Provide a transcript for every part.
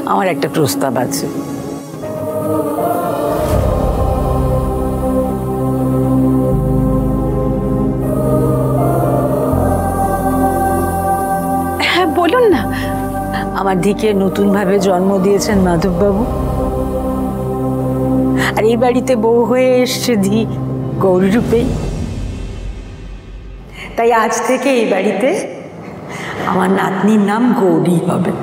আমার একটা প্রস্তাব আছে। হ্যাঁ বলুন না। আমার দিকে নতুন ভাবে জন্ম দিয়েছেন মাধববাবু, আর এই বাড়িতে বউ হয়ে এসছে ধি গৌরী রূপেই। তাই আজ থেকে এই বাড়িতে আমার নাতনির নাম গৌরী হবে।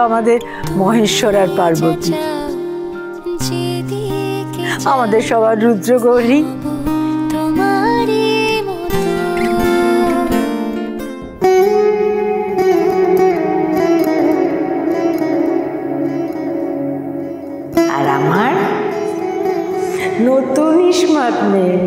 আমাদের মহেশ্বর আর পার্বতী, আমাদের সবার রুদ্র গৌরী। আর আমার নতুন ইসমাত মেয়ে।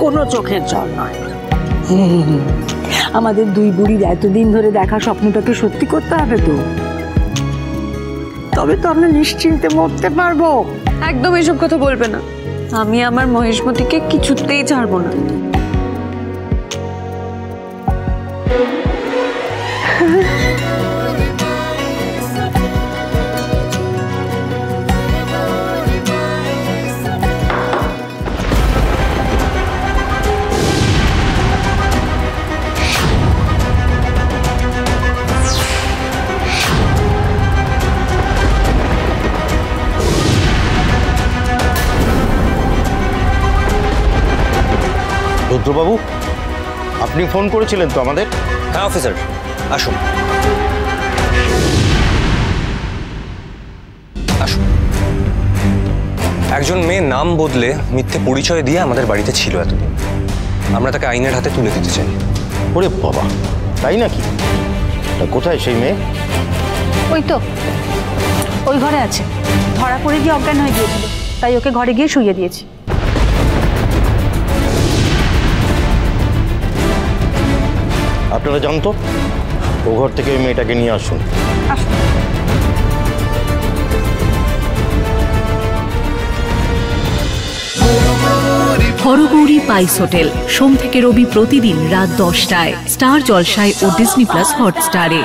কোনো চোখের জল নয়। আমাদের দুই বুড়ির এতদিন ধরে দেখা স্বপ্নটাকে সত্যি করতে হবে তো, তবে তো আমরা নিশ্চিন্তে মরতে পারবো। একদম এসব কথা বলবে না। আমি আমার মহেশমতিকে কিছুতেই ছাড়বো না। রুদ্রবাবু, আপনি ফোন করেছিলেন তো আমাদের? হ্যাঁ অফিসার, আসুন আসুন। একজন মেয়ে নাম বদলে মিথ্যে পরিচয় দিয়ে আমাদের বাড়িতে ছিল এতদিন। আমরা তাকে আইনের হাতে তুলে দিতে চাই। ওরে বাবা, তাই নাকি? কোথায় সেই মেয়ে? ওই তো ওই ঘরে আছে। ধরা পড়ে গিয়ে অজ্ঞান হয়ে গিয়েছিল, তাই ওকে ঘরে গিয়ে শুইয়ে দিয়েছি। আপনারা জানতো ও ঘর থেকে ওই মেয়েটাকে নিয়ে আসুন। হরগৌরী পাইস হোটেল, সোম থেকে রবি প্রতিদিন রাত 10টায় স্টার জলসায় ও ডিজনি প্লাস হটস্টারে।